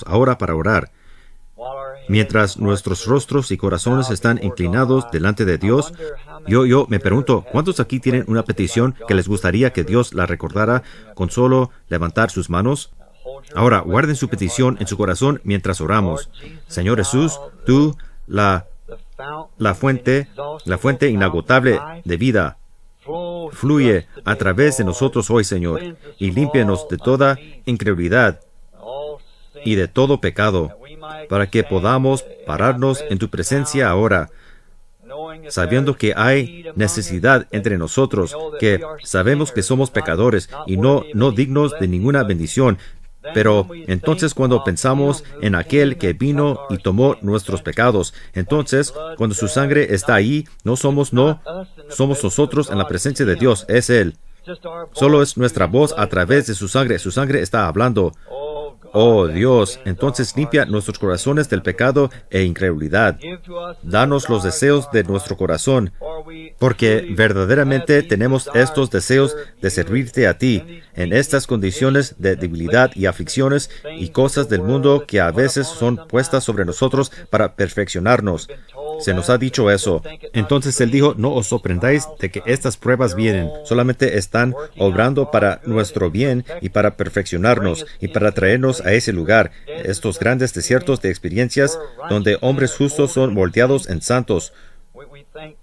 ahora para orar. Mientras nuestros rostros y corazones están inclinados delante de Dios, yo me pregunto, ¿cuántos aquí tienen una petición que les gustaría que Dios la recordara con solo levantar sus manos? Ahora, guarden su petición en su corazón mientras oramos. Señor Jesús, tú, la fuente inagotable de vida, fluye a través de nosotros hoy, Señor, y límpianos de toda incredulidad y de todo pecado, para que podamos pararnos en tu presencia ahora, sabiendo que hay necesidad entre nosotros, que sabemos que somos pecadores y no dignos de ninguna bendición. Pero entonces cuando pensamos en aquel que vino y tomó nuestros pecados, entonces cuando su sangre está ahí, somos nosotros en la presencia de Dios, es Él. Solo es nuestra voz a través de su sangre está hablando. Oh Dios, entonces limpia nuestros corazones del pecado e incredulidad. Danos los deseos de nuestro corazón, porque verdaderamente tenemos estos deseos de servirte a ti, en estas condiciones de debilidad y aflicciones y cosas del mundo que a veces son puestas sobre nosotros para perfeccionarnos. Se nos ha dicho eso. Entonces Él dijo, no os sorprendáis de que estas pruebas vienen, solamente están obrando para nuestro bien y para perfeccionarnos y para traernos a ese lugar, estos grandes desiertos de experiencias donde hombres justos son moldeados en santos.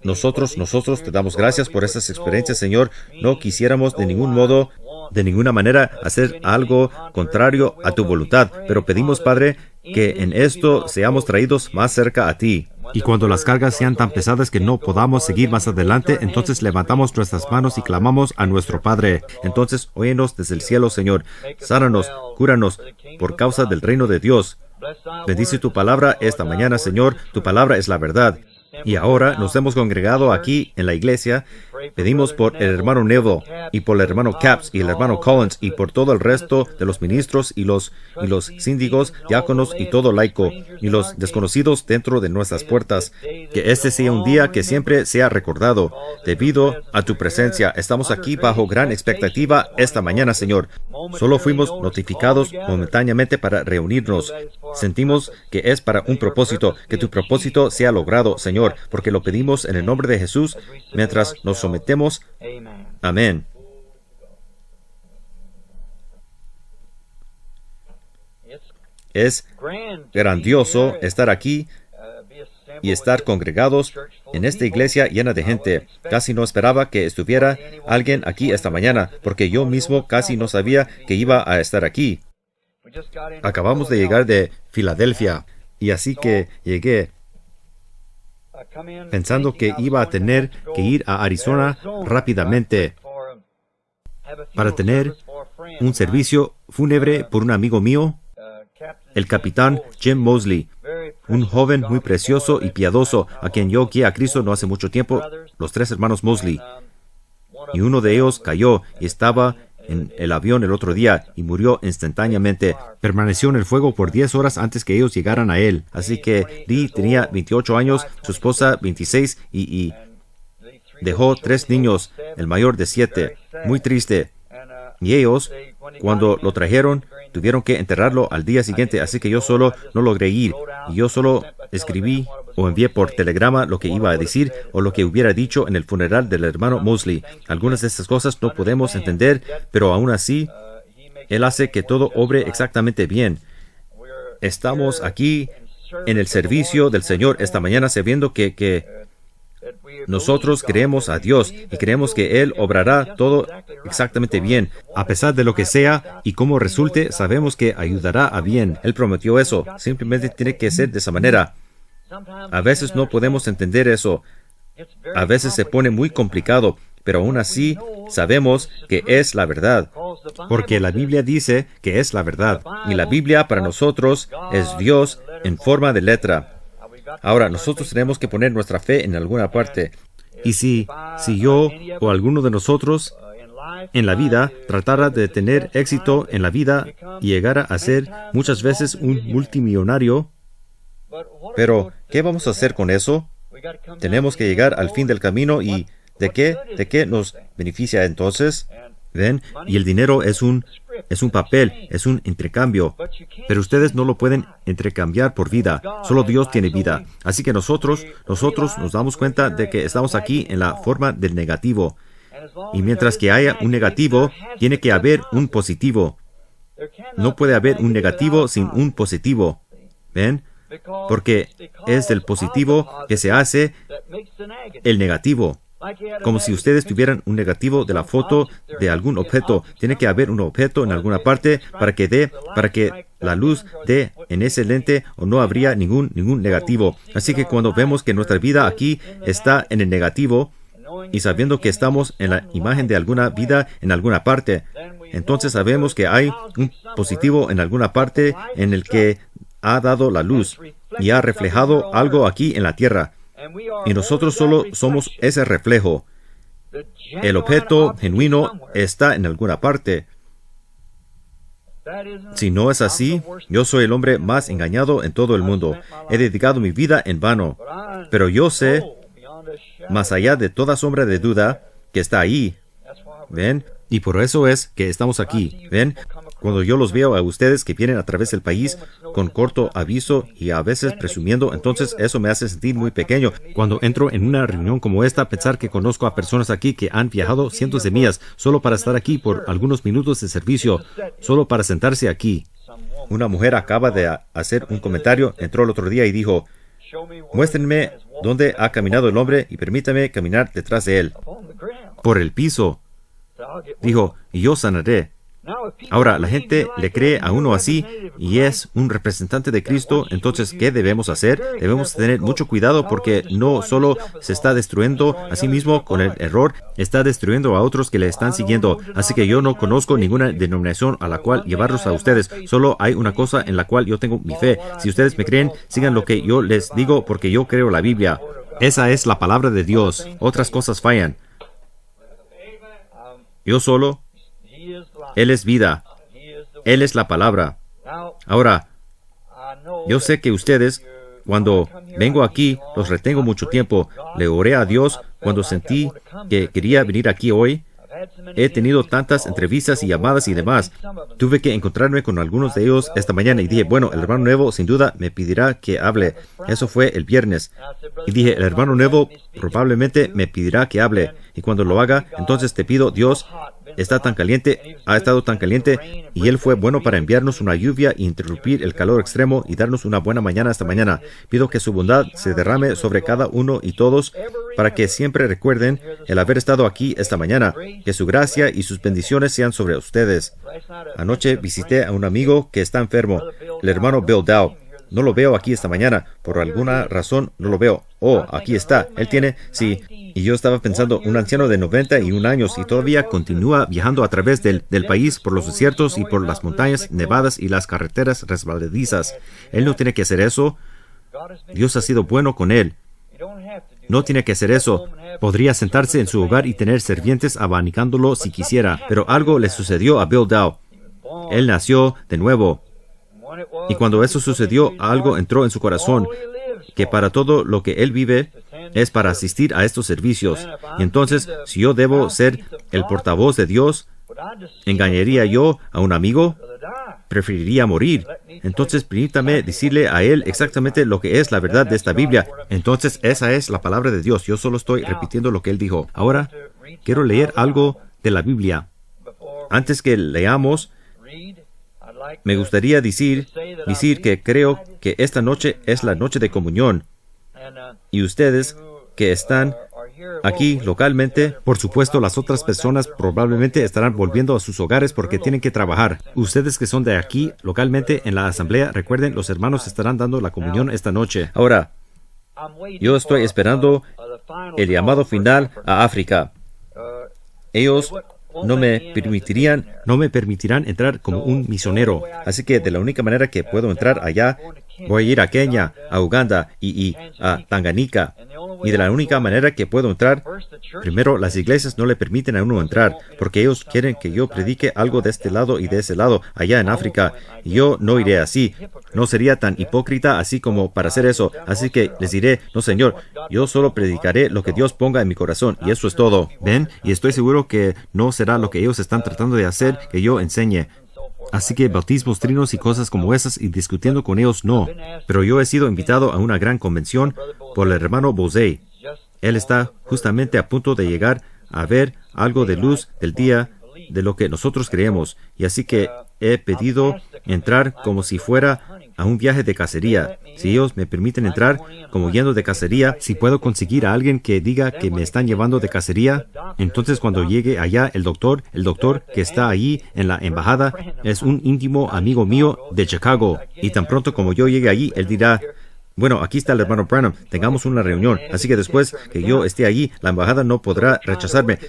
Nosotros te damos gracias por estas experiencias, Señor. No quisiéramos de ningún modo, de ninguna manera, hacer algo contrario a tu voluntad, pero pedimos, Padre, que en esto seamos traídos más cerca a ti. Y cuando las cargas sean tan pesadas que no podamos seguir más adelante, entonces levantamos nuestras manos y clamamos a nuestro Padre. Entonces, óyenos desde el cielo, Señor. Sánanos, cúranos, por causa del reino de Dios. Bendice tu palabra esta mañana, Señor. Tu palabra es la verdad. Y ahora nos hemos congregado aquí en la iglesia. Pedimos por el hermano Neville y por el hermano Capps y el hermano Collins y por todo el resto de los ministros y los síndicos, diáconos y todo laico y los desconocidos dentro de nuestras puertas. Que este sea un día que siempre sea recordado. Debido a tu presencia, estamos aquí bajo gran expectativa esta mañana, Señor. Solo fuimos notificados momentáneamente para reunirnos. Sentimos que es para un propósito, que tu propósito sea logrado, Señor, porque lo pedimos en el nombre de Jesús mientras nos sometemos. Amén. Es grandioso estar aquí y estar congregados en esta iglesia llena de gente. Casi no esperaba que estuviera alguien aquí esta mañana, porque yo mismo casi no sabía que iba a estar aquí. Acabamos de llegar de Filadelfia, y así que llegué pensando que iba a tener que ir a Arizona rápidamente para tener un servicio fúnebre por un amigo mío, el capitán Jim Mosley, un joven muy precioso y piadoso a quien yo guié a Cristo no hace mucho tiempo, los tres hermanos Mosley. Y uno de ellos cayó y estaba en el avión el otro día y murió instantáneamente. Permaneció en el fuego por 10 horas antes que ellos llegaran a él. Así que Lee tenía 28 años, su esposa 26 y dejó 3 niños, el mayor de 7. Muy triste. Y ellos, cuando lo trajeron, tuvieron que enterrarlo al día siguiente, así que yo solo no logré ir. Y yo solo escribí o envié por telegrama lo que iba a decir o lo que hubiera dicho en el funeral del hermano Mosley. Algunas de estas cosas no podemos entender, pero aún así, Él hace que todo obre exactamente bien. Estamos aquí en el servicio del Señor esta mañana sabiendo que nosotros creemos a Dios y creemos que Él obrará todo exactamente bien. A pesar de lo que sea y cómo resulte, sabemos que ayudará a bien. Él prometió eso. Simplemente tiene que ser de esa manera. A veces no podemos entender eso. A veces se pone muy complicado, pero aún así sabemos que es la verdad. Porque la Biblia dice que es la verdad. Y la Biblia para nosotros es Dios en forma de letra. Ahora, nosotros tenemos que poner nuestra fe en alguna parte. Y si yo o alguno de nosotros en la vida tratara de tener éxito en la vida y llegara a ser muchas veces un multimillonario, pero ¿qué vamos a hacer con eso? Tenemos que llegar al fin del camino y ¿de qué nos beneficia entonces? ¿Ven? Y el dinero es un papel, es un intercambio. Pero ustedes no lo pueden intercambiar por vida. Solo Dios tiene vida. Así que nosotros nos damos cuenta de que estamos aquí en la forma del negativo. Y mientras que haya un negativo, tiene que haber un positivo. No puede haber un negativo sin un positivo. ¿Ven? Porque es del positivo que se hace el negativo. Como si ustedes tuvieran un negativo de la foto de algún objeto. Tiene que haber un objeto en alguna parte para que la luz dé en ese lente, o no habría ningún negativo. Así que cuando vemos que nuestra vida aquí está en el negativo, y sabiendo que estamos en la imagen de alguna vida en alguna parte, entonces sabemos que hay un positivo en alguna parte en el que ha dado la luz y ha reflejado algo aquí en la tierra. Y nosotros solo somos ese reflejo. El objeto genuino está en alguna parte. Si no es así, yo soy el hombre más engañado en todo el mundo. He dedicado mi vida en vano. Pero yo sé, más allá de toda sombra de duda, que está ahí. ¿Ven? Y por eso es que estamos aquí. ¿Ven? Cuando yo los veo a ustedes que vienen a través del país con corto aviso y a veces presumiendo, entonces eso me hace sentir muy pequeño. Cuando entro en una reunión como esta, pensar que conozco a personas aquí que han viajado cientos de millas solo para estar aquí por algunos minutos de servicio, solo para sentarse aquí. Una mujer acaba de hacer un comentario, entró el otro día y dijo: muéstrenme dónde ha caminado el hombre y permítame caminar detrás de él. Por el piso. Dijo, y yo sanaré. Ahora, la gente le cree a uno así y es un representante de Cristo. Entonces, ¿qué debemos hacer? Debemos tener mucho cuidado porque no solo se está destruyendo a sí mismo con el error, está destruyendo a otros que le están siguiendo. Así que yo no conozco ninguna denominación a la cual llevarlos a ustedes. Solo hay una cosa en la cual yo tengo mi fe. Si ustedes me creen, sigan lo que yo les digo porque yo creo la Biblia. Esa es la palabra de Dios. Otras cosas fallan. Yo solo. Él es vida. Él es la palabra. Ahora, yo sé que ustedes, cuando vengo aquí, los retengo mucho tiempo. Le oré a Dios cuando sentí que quería venir aquí hoy. He tenido tantas entrevistas y llamadas y demás. Tuve que encontrarme con algunos de ellos esta mañana y dije, bueno, el hermano nuevo sin duda me pedirá que hable. Eso fue el viernes. Y dije, el hermano nuevo probablemente me pedirá que hable. Y cuando lo haga, entonces te pido, Dios, está tan caliente, ha estado tan caliente, y Él fue bueno para enviarnos una lluvia e interrumpir el calor extremo y darnos una buena mañana esta mañana. Pido que su bondad se derrame sobre cada uno y todos, para que siempre recuerden el haber estado aquí esta mañana, que su gracia y sus bendiciones sean sobre ustedes. Anoche visité a un amigo que está enfermo, el hermano Bill Dow. No lo veo aquí esta mañana. Por alguna razón no lo veo. Oh, aquí está. Él tiene, sí. Y yo estaba pensando, un anciano de 91 años y todavía continúa viajando a través del país por los desiertos y por las montañas nevadas y las carreteras resbaladizas. Él no tiene que hacer eso. Dios ha sido bueno con él. No tiene que hacer eso. Podría sentarse en su hogar y tener sirvientes abanicándolo si quisiera. Pero algo le sucedió a Bill Dow. Él nació de nuevo. Y cuando eso sucedió, algo entró en su corazón, que para todo lo que él vive es para asistir a estos servicios. Y entonces, si yo debo ser el portavoz de Dios, ¿engañaría yo a un amigo? Preferiría morir. Entonces, permítame decirle a él exactamente lo que es la verdad de esta Biblia. Entonces, esa es la palabra de Dios. Yo solo estoy repitiendo lo que él dijo. Ahora, quiero leer algo de la Biblia. Antes que leamos, me gustaría decir que creo que esta noche es la noche de comunión. Y ustedes que están aquí localmente, por supuesto, las otras personas probablemente estarán volviendo a sus hogares porque tienen que trabajar. Ustedes que son de aquí localmente en la asamblea, recuerden, los hermanos estarán dando la comunión esta noche. Ahora, yo estoy esperando el llamado final a África. Ellos no me permitirán entrar como un misionero. Así que de la única manera que puedo entrar allá, voy a ir a Kenia, a Uganda y a Tanganica. Y de la única manera que puedo entrar, primero, las iglesias no le permiten a uno entrar, porque ellos quieren que yo predique algo de este lado y de ese lado, allá en África. Y yo no iré así. No sería tan hipócrita así como para hacer eso. Así que les diré, no señor, yo solo predicaré lo que Dios ponga en mi corazón, y eso es todo. ¿Ven? Y estoy seguro que no será será lo que ellos están tratando de hacer que yo enseñe. Así que bautismos, trinos y cosas como esas, y discutiendo con ellos, no. Pero yo he sido invitado a una gran convención por el hermano Bozey. Él está justamente a punto de llegar a ver algo de luz del día de lo que nosotros creemos. Y así que he pedido entrar como si fuera a un viaje de cacería. Si ellos me permiten entrar como yendo de cacería, si puedo conseguir a alguien que diga que me están llevando de cacería, entonces cuando llegue allá el doctor que está allí en la embajada, es un íntimo amigo mío de Chicago. Y tan pronto como yo llegue allí, él dirá: bueno, aquí está el hermano Branham, tengamos una reunión. Así que después que yo esté allí, la embajada no podrá rechazarme.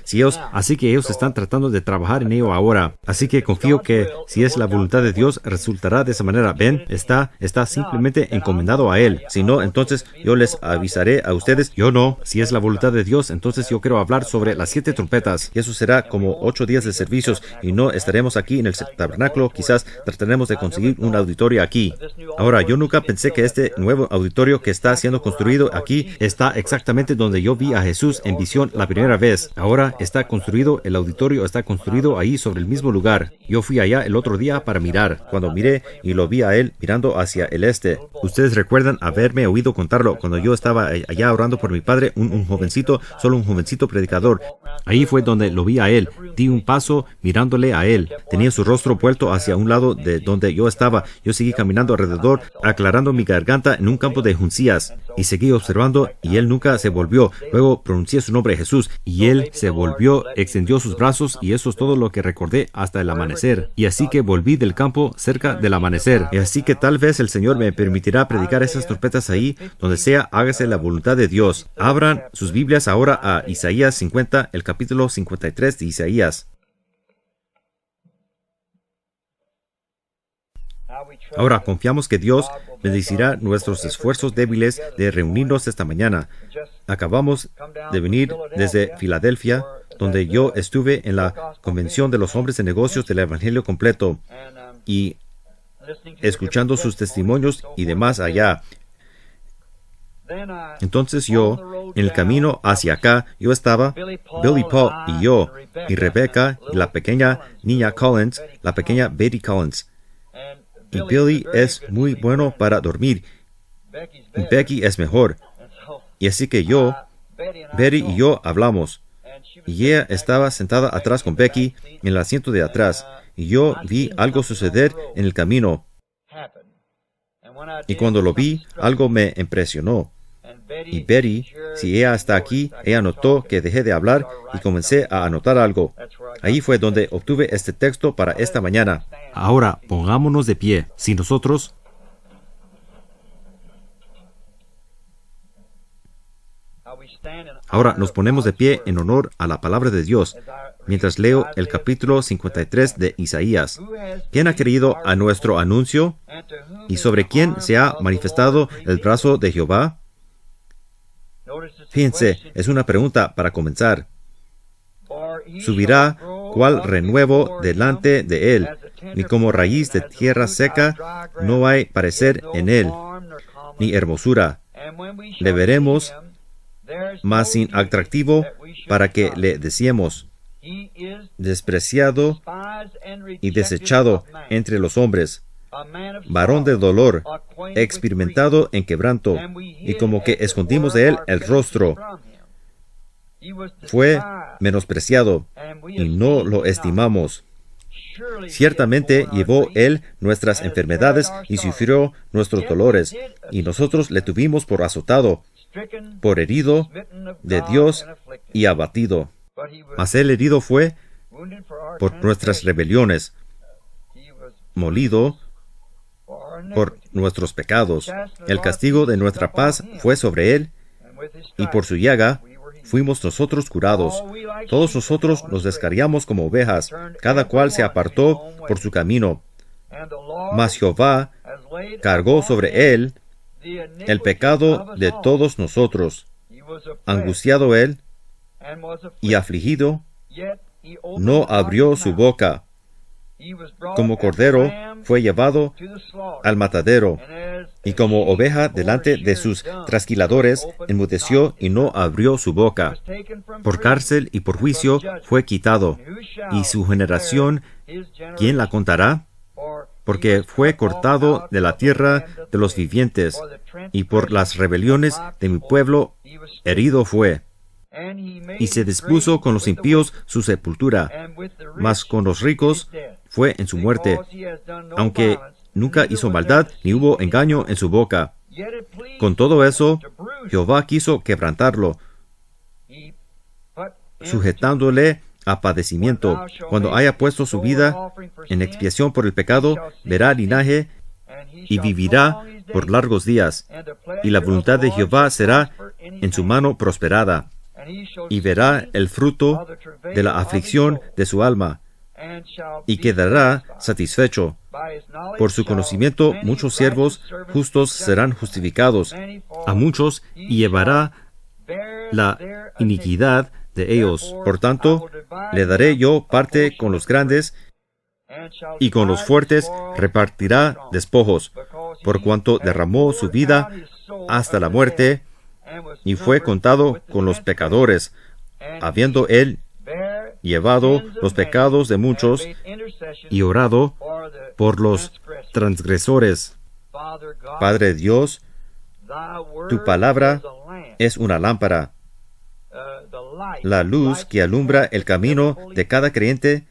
Así que ellos están tratando de trabajar en ello ahora. Así que confío que si es la voluntad de Dios, resultará de esa manera. Ven, está simplemente encomendado a Él. Si no, entonces yo les avisaré a ustedes. Yo no. Si es la voluntad de Dios, entonces yo quiero hablar sobre las 7 trompetas. Y eso será como 8 días de servicios y no estaremos aquí en el tabernáculo. Quizás trataremos de conseguir un auditorio aquí. Ahora, yo nunca pensé que este nuevo auditorio que está siendo construido aquí está exactamente donde yo vi a Jesús en visión la primera vez. Ahora está construido, el auditorio está construido ahí sobre el mismo lugar. Yo fui allá el otro día para mirar. Cuando miré y lo vi a él mirando hacia el este. Ustedes recuerdan haberme oído contarlo cuando yo estaba allá orando por mi padre, un jovencito, solo un jovencito predicador. Ahí fue donde lo vi a él. Di un paso mirándole a él. Tenía su rostro vuelto hacia un lado de donde yo estaba. Yo seguí caminando alrededor, aclarando mi garganta en un campo de juncías, y seguí observando, y él nunca se volvió. Luego pronuncié su nombre, Jesús, y él se volvió, extendió sus brazos, y eso es todo lo que recordé hasta el amanecer. Y así que volví del campo cerca del amanecer. Y así que tal vez el Señor me permitirá predicar esas trompetas ahí, donde sea, hágase la voluntad de Dios. Abran sus Biblias ahora a Isaías 50, el capítulo 53 de Isaías. Ahora confiamos que Dios bendecirá nuestros esfuerzos débiles de reunirnos esta mañana. Acabamos de venir desde Filadelfia, donde yo estuve en la Convención de los Hombres de Negocios del Evangelio Completo y escuchando sus testimonios y demás allá. Entonces yo, en el camino hacia acá, yo estaba, Billy Paul y yo, y Rebecca y la pequeña niña Collins, la pequeña Betty Collins. Y Billy es muy bueno para dormir. Y Becky es mejor. Y así que Betty y yo hablamos. Y ella estaba sentada atrás con Becky en el asiento de atrás. Y yo vi algo suceder en el camino. Y cuando lo vi, algo me impresionó. Y Betty, si ella está aquí, ella notó que dejé de hablar y comencé a anotar algo. Ahí fue donde obtuve este texto para esta mañana. Ahora, pongámonos de pie. Si nosotros ahora nos ponemos de pie en honor a la palabra de Dios, mientras leo el capítulo 53 de Isaías. ¿Quién ha creído a nuestro anuncio? ¿Y sobre quién se ha manifestado el brazo de Jehová? Fíjense, es una pregunta para comenzar. Subirá cual renuevo delante de él, ni como raíz de tierra seca, no hay parecer en él, ni hermosura. Le veremos, mas sin atractivo para que le deseemos, despreciado y desechado entre los hombres, varón de dolor, experimentado en quebranto, y como que escondimos de él el rostro. Fue menospreciado, y no lo estimamos. Ciertamente llevó él nuestras enfermedades y sufrió nuestros dolores, y nosotros le tuvimos por azotado, por herido de Dios y abatido. Mas él herido fue por nuestras rebeliones, molido por nuestros pecados. El castigo de nuestra paz fue sobre él, y por su llaga fuimos nosotros curados. Todos nosotros nos descarriamos como ovejas, cada cual se apartó por su camino. Mas Jehová cargó sobre él el pecado de todos nosotros. Angustiado él y afligido, no abrió su boca. Como cordero fue llevado al matadero, Y como oveja delante de sus trasquiladores, enmudeció y no abrió su boca. Por cárcel y por juicio fue quitado. Y su generación, ¿quién la contará? Porque fue cortado de la tierra de los vivientes, y por las rebeliones de mi pueblo herido fue. Y se dispuso con los impíos su sepultura, mas con los ricos fue en su muerte, aunque nunca hizo maldad ni hubo engaño en su boca. Con todo eso, Jehová quiso quebrantarlo, sujetándole a padecimiento. Cuando haya puesto su vida en expiación por el pecado, verá linaje y vivirá por largos días. Y la voluntad de Jehová será en su mano prosperada, y verá el fruto de la aflicción de su alma, y quedará satisfecho. Por su conocimiento muchos siervos justos serán justificados, a muchos y llevará la iniquidad de ellos. Por tanto, le daré yo parte con los grandes, y con los fuertes repartirá despojos, por cuanto derramó su vida hasta la muerte, y fue contado con los pecadores, habiendo él llevado los pecados de muchos y orado por los transgresores. Padre Dios, tu palabra es una lámpara, la luz que alumbra el camino de cada creyente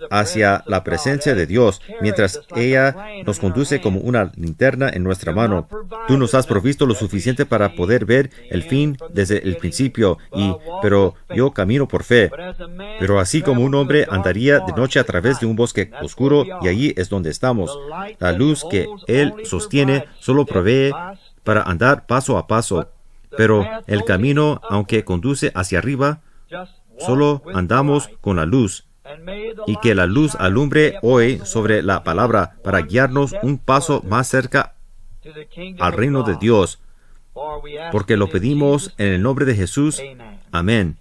hacia la presencia de Dios, mientras ella nos conduce como una linterna en nuestra mano. Tú nos has provisto lo suficiente para poder ver el fin desde el principio, pero yo camino por fe. Pero así como un hombre andaría de noche a través de un bosque oscuro, y allí es donde estamos. La luz que Él sostiene solo provee para andar paso a paso. Pero el camino, aunque conduce hacia arriba, solo andamos con la luz. Y que la luz alumbre hoy sobre la palabra para guiarnos un paso más cerca al reino de Dios, porque lo pedimos en el nombre de Jesús. Amén.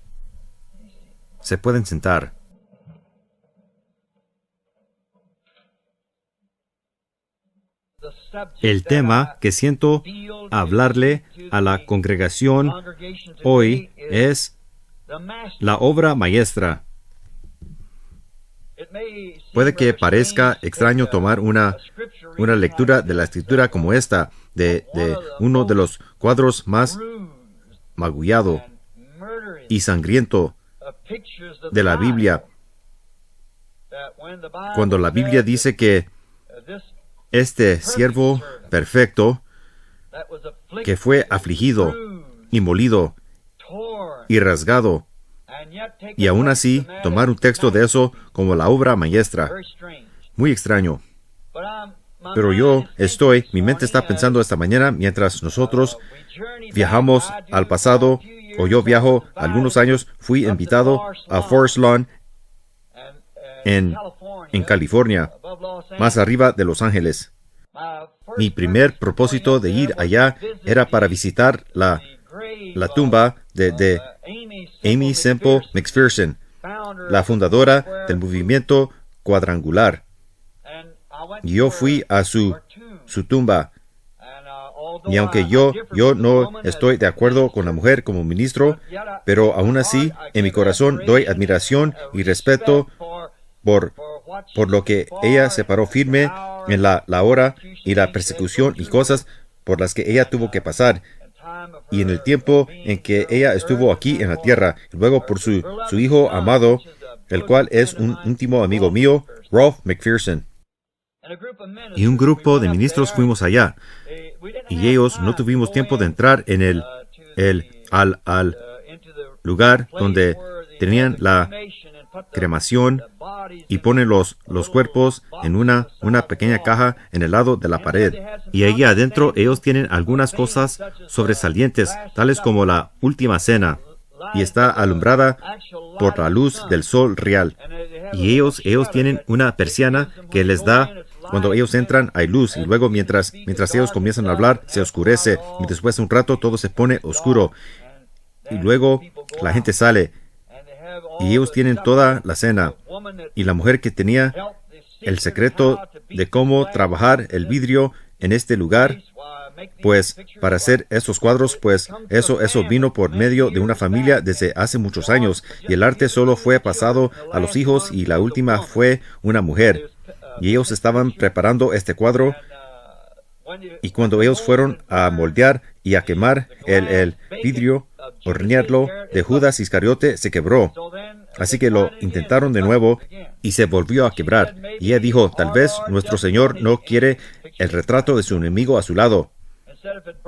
Se pueden sentar. El tema que siento hablarle a la congregación hoy es la obra maestra. Puede que parezca extraño tomar una lectura de la Escritura como esta, de uno de los cuadros más magullado y sangriento de la Biblia, cuando la Biblia dice que este siervo perfecto, que fue afligido y molido y rasgado, y aún así tomar un texto de eso como la obra maestra. Muy extraño. Pero mi mente está pensando esta mañana, mientras nosotros viajamos al pasado, o yo viajo algunos años, fui invitado a Forest Lawn en California, más arriba de Los Ángeles. Mi primer propósito de ir allá era para visitar la tumba de Aimee Semple McPherson, la fundadora del movimiento cuadrangular. Y yo fui a su tumba. Y aunque yo no estoy de acuerdo con la mujer como ministro, pero aún así, en mi corazón doy admiración y respeto por lo que ella se paró firme en la hora y la persecución y cosas por las que ella tuvo que pasar, y en el tiempo en que ella estuvo aquí en la tierra, y luego por su hijo amado, el cual es un íntimo amigo mío, Rolf McPherson. Y un grupo de ministros fuimos allá, y ellos no tuvimos tiempo de entrar en al lugar donde tenían la cremación y ponen los cuerpos en una pequeña caja en el lado de la pared. Y allí adentro ellos tienen algunas cosas sobresalientes, tales como la última cena, y está alumbrada por la luz del sol real. Y ellos tienen una persiana que les da, cuando ellos entran hay luz, y luego mientras ellos comienzan a hablar se oscurece, y después de un rato todo se pone oscuro, y luego la gente sale. Y ellos tienen toda la cena. Y la mujer que tenía el secreto de cómo trabajar el vidrio en este lugar, Pues para hacer estos cuadros, pues eso vino por medio de una familia desde hace muchos años, y el arte solo fue pasado a los hijos, y la última fue una mujer. Y ellos estaban preparando este cuadro, y cuando ellos fueron a moldear y a quemar el vidrio, hornearlo de Judas Iscariote, se quebró. Así que lo intentaron de nuevo y se volvió a quebrar. Y ella dijo, tal vez nuestro Señor no quiere el retrato de su enemigo a su lado.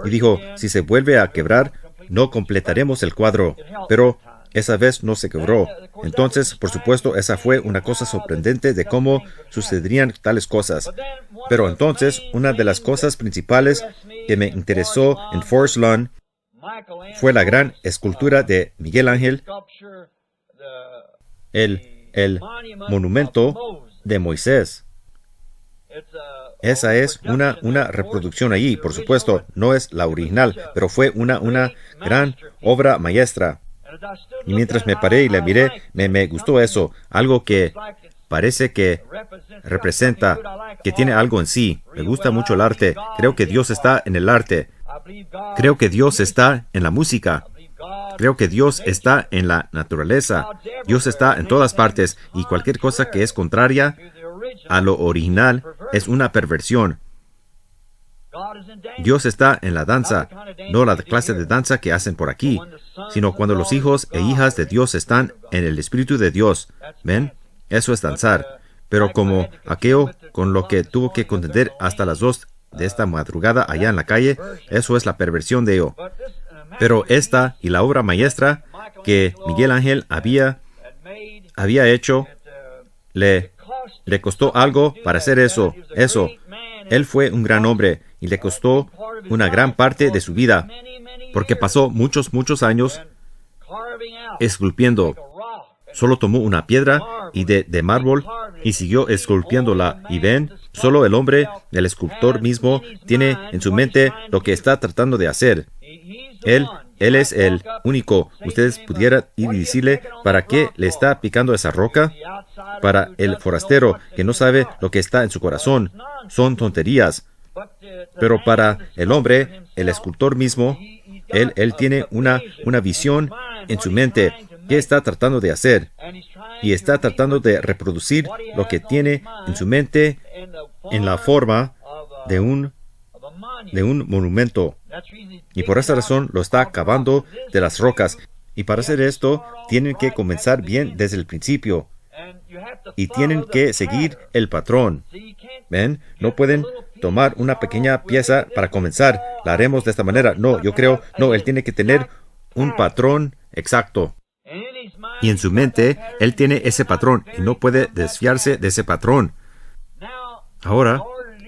Y dijo, si se vuelve a quebrar, no completaremos el cuadro. Pero esa vez no se quebró. Entonces, por supuesto, esa fue una cosa sorprendente de cómo sucederían tales cosas. Pero entonces, una de las cosas principales que me interesó en Forest Lawn fue la gran escultura de Miguel Ángel, el monumento de Moisés. Esa es una reproducción allí, por supuesto, no es la original, pero fue una gran obra maestra. Y mientras me paré y la miré, me gustó eso, algo que parece que representa, que tiene algo en sí. Me gusta mucho el arte. Creo que Dios está en el arte. Creo que Dios está en la música. Creo que Dios está en la naturaleza. Dios está en todas partes, y cualquier cosa que es contraria a lo original es una perversión. Dios está en la danza, no la clase de danza que hacen por aquí, sino cuando los hijos e hijas de Dios están en el Espíritu de Dios. ¿Ven? Eso es danzar. Pero como aquello con lo que tuvo que contender hasta las 2 de esta madrugada allá en la calle, eso es la perversión de ello. Pero esta y la obra maestra que Miguel Ángel había hecho, le costó algo para hacer eso. Él fue un gran hombre y le costó una gran parte de su vida, porque pasó muchos años esculpiendo. Solo tomó una piedra y de mármol y siguió esculpiéndola. Y ven, solo el hombre, el escultor mismo, tiene en su mente lo que está tratando de hacer. Él es el único. Ustedes pudieran ir y decirle, ¿para qué le está picando esa roca? Para el forastero que no sabe lo que está en su corazón, son tonterías. Pero para el hombre, el escultor mismo, él tiene una visión en su mente. ¿Qué está tratando de hacer? Y está tratando de reproducir lo que tiene en su mente en la forma de un monumento. Y por esa razón lo está cavando de las rocas. Y para hacer esto, tienen que comenzar bien desde el principio. Y tienen que seguir el patrón. ¿Ven? No pueden tomar una pequeña pieza para comenzar. La haremos de esta manera. No, yo creo, no, él tiene que tener un patrón exacto. Y en su mente, él tiene ese patrón y no puede desviarse de ese patrón. Ahora,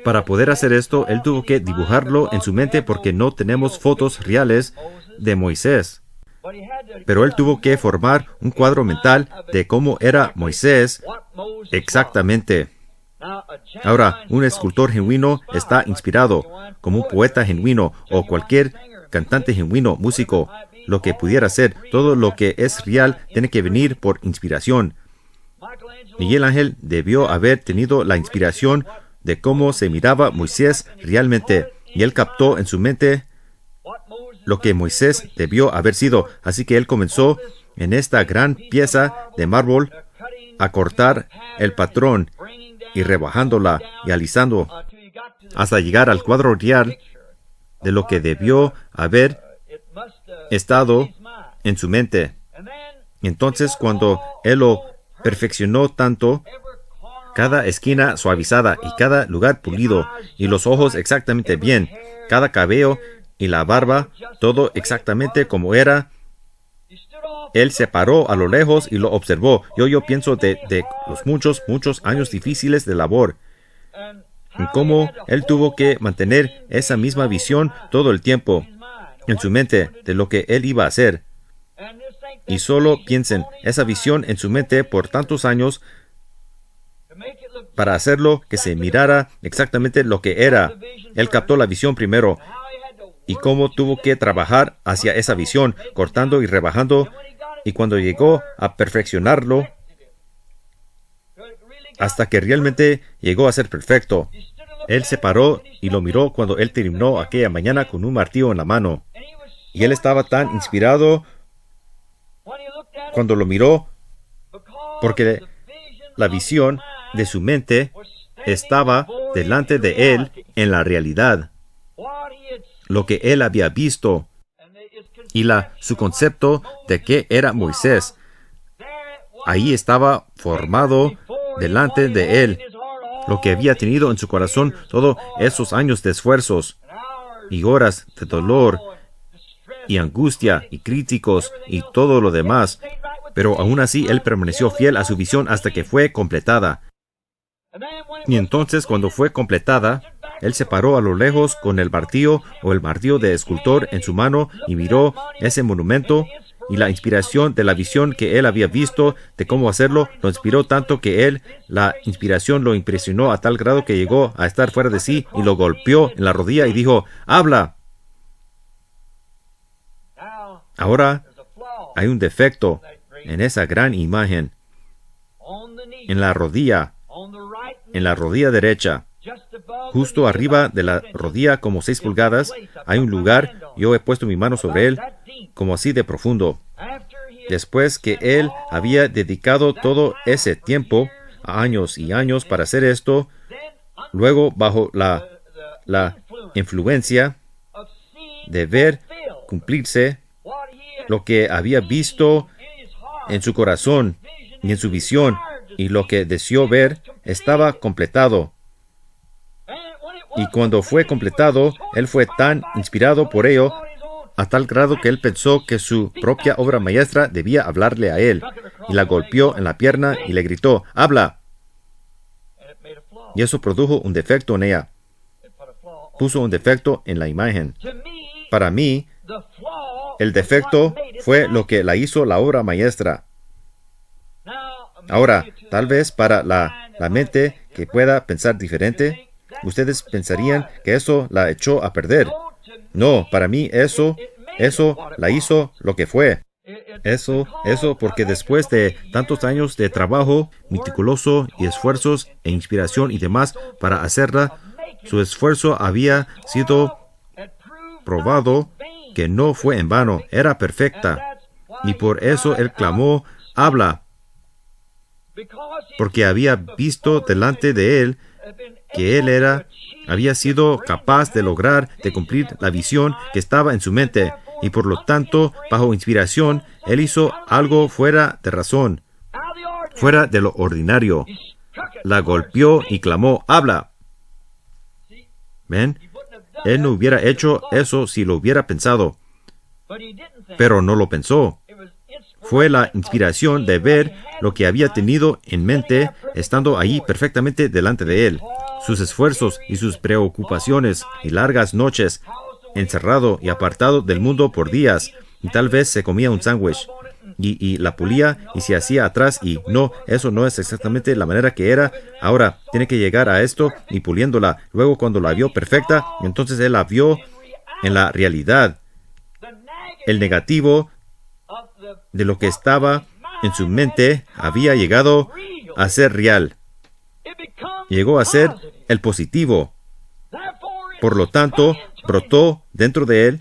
para poder hacer esto, él tuvo que dibujarlo en su mente porque no tenemos fotos reales de Moisés. Pero él tuvo que formar un cuadro mental de cómo era Moisés exactamente. Ahora, un escultor genuino está inspirado, como un poeta genuino o cualquier cantante genuino, músico, lo que pudiera ser. Todo lo que es real tiene que venir por inspiración. Miguel Ángel debió haber tenido la inspiración de cómo se miraba Moisés realmente, y él captó en su mente lo que Moisés debió haber sido. Así que él comenzó en esta gran pieza de mármol a cortar el patrón y rebajándola y alisando hasta llegar al cuadro real de lo que debió haber estado en su mente. Entonces, cuando él lo perfeccionó tanto, cada esquina suavizada y cada lugar pulido y los ojos exactamente bien, cada cabello y la barba, todo exactamente como era, él se paró a lo lejos y lo observó. Yo pienso de los muchos años difíciles de labor, en cómo él tuvo que mantener esa misma visión todo el tiempo en su mente de lo que él iba a hacer. Y solo piensen, esa visión en su mente por tantos años para hacerlo que se mirara exactamente lo que era. Él captó la visión primero y cómo tuvo que trabajar hacia esa visión, cortando y rebajando, y cuando llegó a perfeccionarlo, hasta que realmente llegó a ser perfecto. Él se paró y lo miró cuando él terminó aquella mañana con un martillo en la mano. Y él estaba tan inspirado cuando lo miró porque la visión de su mente estaba delante de él en la realidad. Lo que él había visto y su concepto de qué era Moisés. Ahí estaba formado delante de él lo que había tenido en su corazón todos esos años de esfuerzos y horas de dolor y angustia y críticos y todo lo demás. Pero aún así él permaneció fiel a su visión hasta que fue completada. Y entonces cuando fue completada, él se paró a lo lejos con el martillo o el martillo de escultor en su mano y miró ese monumento, y la inspiración de la visión que él había visto de cómo hacerlo lo inspiró tanto que la inspiración lo impresionó a tal grado que llegó a estar fuera de sí y lo golpeó en la rodilla y dijo, ¡habla! Ahora hay un defecto en esa gran imagen. En la rodilla derecha, justo arriba de la rodilla como 6 pulgadas, hay un lugar, yo he puesto mi mano sobre él, como así de profundo. Después que él había dedicado todo ese tiempo, años y años para hacer esto, luego bajo la influencia de ver cumplirse lo que había visto en su corazón y en su visión, y lo que deseó ver estaba completado. Y cuando fue completado, él fue tan inspirado por ello, a tal grado que él pensó que su propia obra maestra debía hablarle a él, y la golpeó en la pierna y le gritó, ¡habla! Y eso produjo un defecto en ella. Puso un defecto en la imagen. Para mí, el defecto fue lo que la hizo la obra maestra. Ahora, tal vez para la mente que pueda pensar diferente, ustedes pensarían que eso la echó a perder. No, para mí eso la hizo lo que fue. Eso porque después de tantos años de trabajo meticuloso y esfuerzos e inspiración y demás para hacerla, su esfuerzo había sido probado que no fue en vano, era perfecta. Y por eso él clamó, ¡habla! Porque había visto delante de él que él había sido capaz de lograr, de cumplir la visión que estaba en su mente, y por lo tanto, bajo inspiración, él hizo algo fuera de razón, fuera de lo ordinario. La golpeó y clamó, ¡habla! ¿Ven? Él no hubiera hecho eso si lo hubiera pensado, pero no lo pensó. Fue la inspiración de ver lo que había tenido en mente estando ahí perfectamente delante de él. Sus esfuerzos y sus preocupaciones y largas noches, encerrado y apartado del mundo por días, y tal vez se comía un sándwich y la pulía y se hacía atrás y no, eso no es exactamente la manera que era. Ahora tiene que llegar a esto y puliéndola. Luego cuando la vio perfecta, entonces él la vio en la realidad. El negativo de lo que estaba en su mente había llegado a ser real. Llegó a ser el positivo. Por lo tanto, brotó dentro de él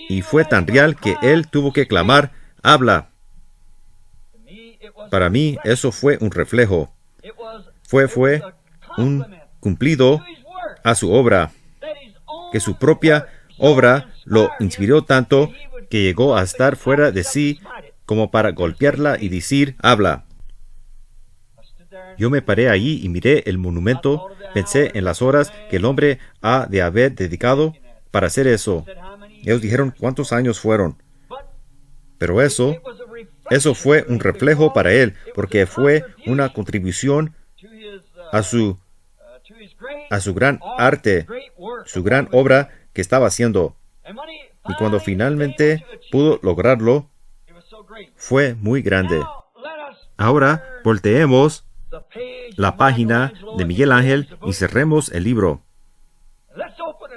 y fue tan real que él tuvo que clamar, ¡habla! Para mí, eso fue un reflejo. Fue un cumplido a su obra, que su propia obra lo inspiró tanto que llegó a estar fuera de sí como para golpearla y decir, ¡habla! Yo me paré allí y miré el monumento, pensé en las horas que el hombre ha de haber dedicado para hacer eso. Ellos dijeron cuántos años fueron. Pero eso fue un reflejo para él, porque fue una contribución a su gran arte, su gran obra que estaba haciendo. Y cuando finalmente pudo lograrlo, fue muy grande. Ahora volteemos la página de Miguel Ángel y cerremos el libro.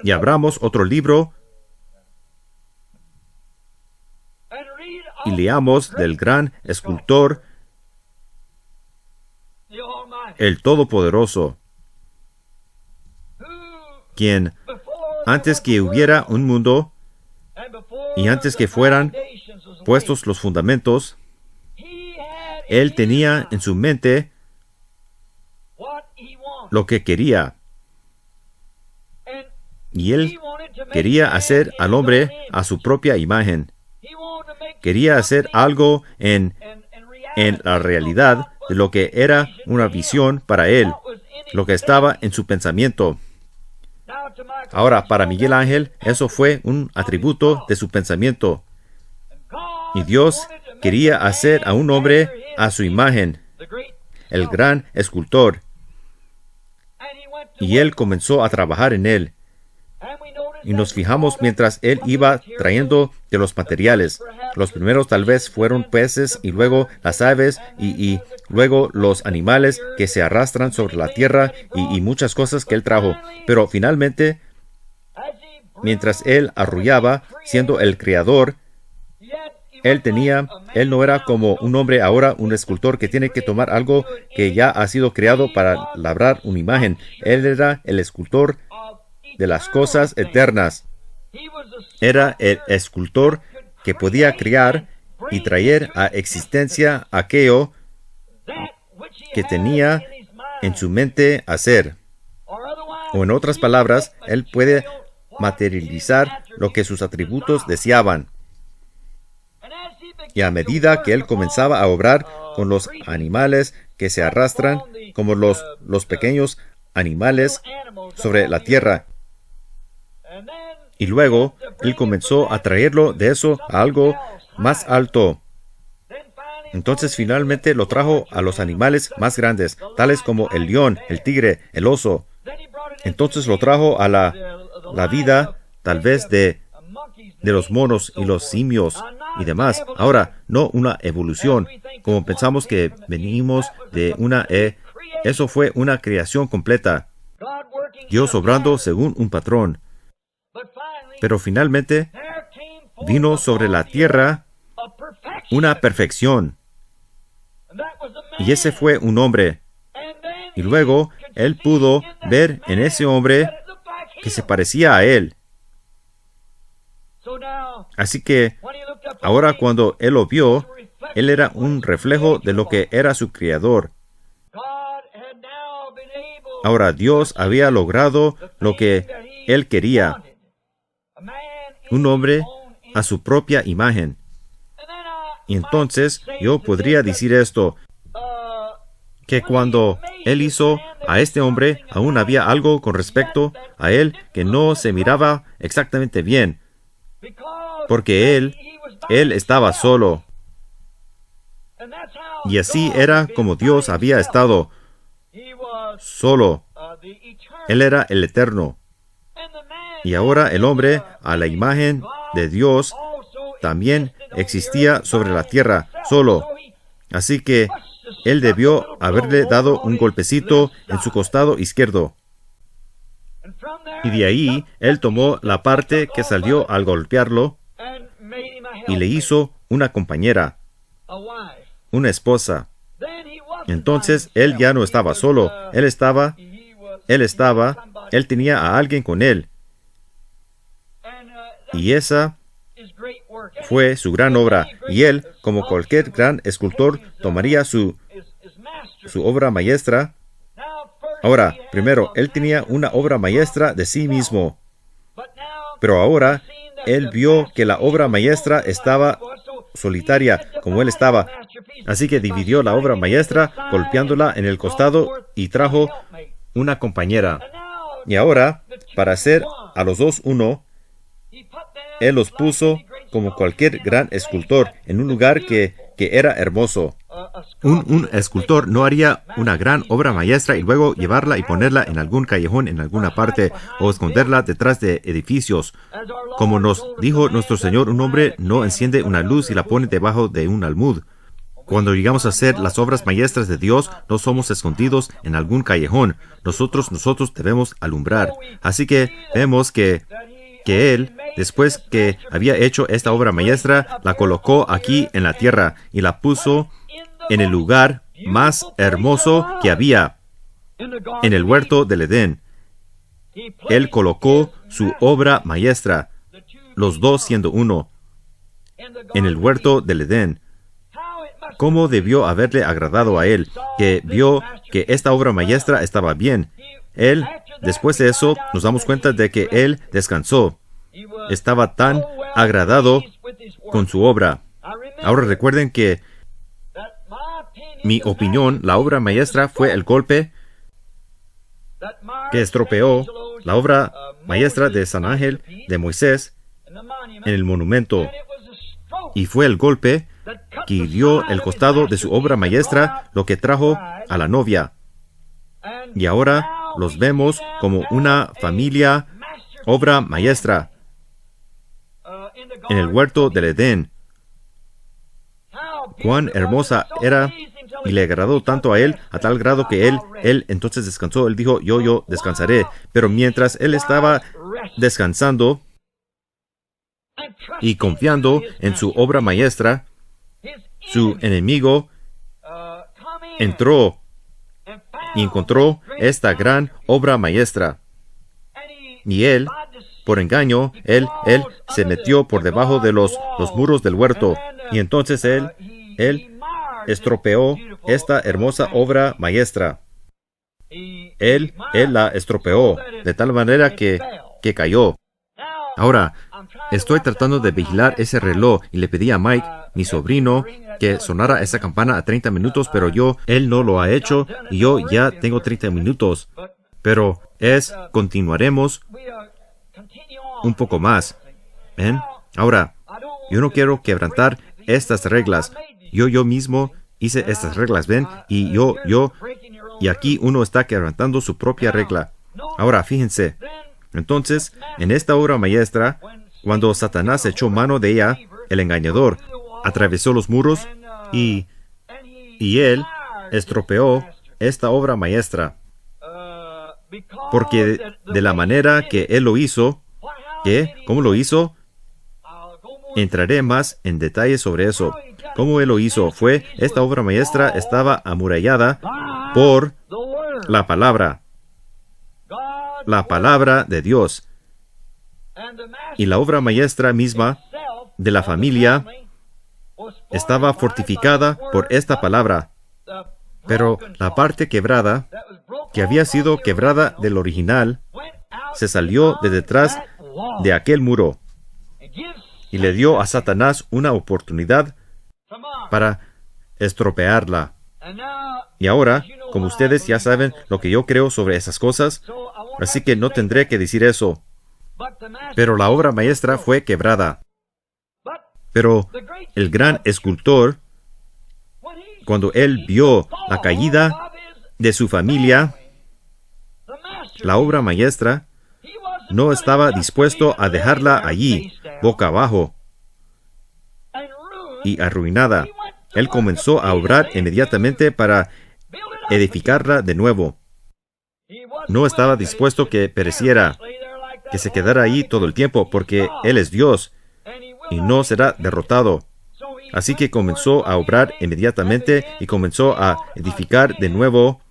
Y abramos otro libro y leamos del gran escultor, el Todopoderoso, quien, antes que hubiera un mundo y antes que fueran puestos los fundamentos, Él tenía en su mente lo que quería. Y Él quería hacer al hombre a su propia imagen. Quería hacer algo en la realidad de lo que era una visión para Él, lo que estaba en su pensamiento. Ahora, para Miguel Ángel, eso fue un atributo de su pensamiento. Y Dios quería hacer a un hombre a su imagen, el gran escultor. Y Él comenzó a trabajar en él. Y nos fijamos mientras Él iba trayendo de los materiales. Los primeros tal vez fueron peces y luego las aves y luego los animales que se arrastran sobre la tierra y muchas cosas que Él trajo. Pero finalmente, mientras Él arrullaba, siendo el creador, Él no era como un hombre ahora, un escultor que tiene que tomar algo que ya ha sido creado para labrar una imagen. Él era el escultor de las cosas eternas. Era el escultor que podía crear y traer a existencia aquello que tenía en su mente hacer. O en otras palabras, Él puede materializar lo que sus atributos deseaban. Y a medida que Él comenzaba a obrar con los animales que se arrastran, como los pequeños animales sobre la tierra, y luego Él comenzó a traerlo de eso a algo más alto. Entonces finalmente lo trajo a los animales más grandes, tales como el león, el tigre, el oso. Entonces lo trajo a la vida, tal vez de los monos y los simios y demás. Ahora, no una evolución, como pensamos que venimos de una eso fue una creación completa. Dios obrando según un patrón. Pero finalmente vino sobre la tierra una perfección. Y ese fue un hombre. Y luego Él pudo ver en ese hombre que se parecía a Él. Así que ahora cuando Él lo vio, Él era un reflejo de lo que era su Creador. Ahora Dios había logrado lo que Él quería. Un hombre a su propia imagen. Y entonces yo podría decir esto, que cuando Él hizo a este hombre, aún había algo con respecto a Él que no se miraba exactamente bien, porque Él estaba solo. Y así era como Dios había estado, solo. Él era el eterno. Y ahora el hombre, a la imagen de Dios, también existía sobre la tierra, solo. Así que Él debió haberle dado un golpecito en su costado izquierdo. Y de ahí, Él tomó la parte que salió al golpearlo y le hizo una compañera, una esposa. Entonces, Él ya no estaba solo. Él tenía a alguien con Él. Y esa fue su gran obra. Y Él, como cualquier gran escultor, tomaría su obra maestra. Ahora, primero, Él tenía una obra maestra de sí mismo. Pero ahora, Él vio que la obra maestra estaba solitaria, como Él estaba. Así que dividió la obra maestra, golpeándola en el costado, y trajo una compañera. Y ahora, para hacer a los dos uno, Él los puso como cualquier gran escultor en un lugar que era hermoso. Un escultor no haría una gran obra maestra y luego llevarla y ponerla en algún callejón en alguna parte o esconderla detrás de edificios. Como nos dijo nuestro Señor, un hombre no enciende una luz y la pone debajo de un almud. Cuando llegamos a hacer las obras maestras de Dios, no somos escondidos en algún callejón. Nosotros debemos alumbrar. Así que vemos que Él, después que había hecho esta obra maestra, la colocó aquí en la tierra y la puso en el lugar más hermoso que había, en el huerto del Edén. Él colocó su obra maestra, los dos siendo uno, en el huerto del Edén. ¿Cómo debió haberle agradado a él, que vio que esta obra maestra estaba bien? Él, después de eso, nos damos cuenta de que él descansó. Estaba tan agradado con su obra. Ahora recuerden que mi opinión, la obra maestra fue el golpe que estropeó la obra maestra de San Ángel de Moisés en el monumento. Y fue el golpe que hirió el costado de su obra maestra, lo que trajo a la novia. Y ahora los vemos como una familia, obra maestra, en el huerto del Edén. Cuán hermosa era y le agradó tanto a él, a tal grado que él entonces descansó. Él dijo, yo descansaré. Pero mientras él estaba descansando y confiando en su obra maestra, su enemigo entró y encontró esta gran obra maestra. Y él, por engaño, él se metió por debajo de los muros del huerto. Y entonces él estropeó esta hermosa obra maestra. Él la estropeó de tal manera que cayó. Ahora, estoy tratando de vigilar ese reloj y le pedí a Mike, mi sobrino, que sonara esa campana a 30 minutos, pero él no lo ha hecho y yo ya tengo 30 minutos. Pero continuaremos un poco más. ¿Ven? Ahora, yo no quiero quebrantar estas reglas. Yo mismo hice estas reglas, ¿ven? Y y aquí uno está quebrantando su propia regla. Ahora, fíjense. Entonces, en esta obra maestra, cuando Satanás echó mano de ella, el engañador atravesó los muros y él estropeó esta obra maestra. Porque de la manera que él lo hizo, ¿cómo lo hizo? Entraré más en detalle sobre eso. ¿Cómo él lo hizo? Esta obra maestra estaba amurallada por la palabra de Dios. Y la obra maestra misma de la familia estaba fortificada por esta palabra. Pero la parte quebrada, que había sido quebrada del original, se salió de detrás de aquel muro y le dio a Satanás una oportunidad para estropearla. Y ahora, como ustedes ya saben lo que yo creo sobre esas cosas, así que no tendré que decir eso. Pero la obra maestra fue quebrada. Pero el gran escultor, cuando él vio la caída de su familia, la obra maestra, no estaba dispuesto a dejarla allí, boca abajo y arruinada. Él comenzó a obrar inmediatamente para edificarla de nuevo. No estaba dispuesto que pereciera, que se quedara ahí todo el tiempo, porque Él es Dios y no será derrotado. Así que comenzó a obrar inmediatamente y comenzó a edificar de nuevo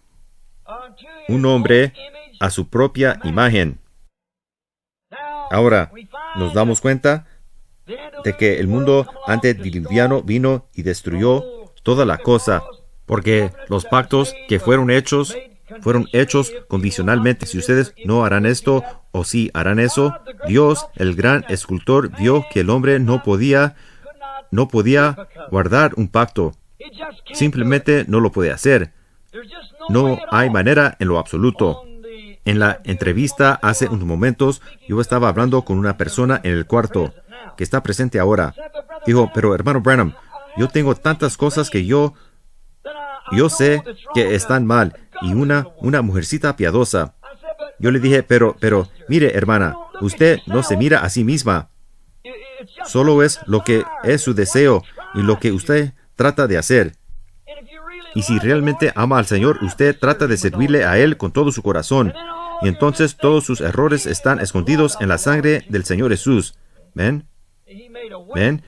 un hombre a su propia imagen. Ahora, nos damos cuenta de que el mundo antediluviano vino y destruyó toda la cosa, porque los pactos que fueron hechos condicionalmente. Si ustedes no harán esto o si harán eso, Dios, el gran escultor, vio que el hombre no podía guardar un pacto. Simplemente no lo puede hacer. No hay manera en lo absoluto. En la entrevista hace unos momentos, yo estaba hablando con una persona en el cuarto que está presente ahora. Dijo, pero hermano Branham, yo tengo tantas cosas que yo sé que están mal, y una mujercita piadosa. Yo le dije, pero, mire hermana, usted no se mira a sí misma. Solo es lo que es su deseo y lo que usted trata de hacer. Y si realmente ama al Señor, usted trata de servirle a Él con todo su corazón. Y entonces todos sus errores están escondidos en la sangre del Señor Jesús. ¿Ven? ¿Ven?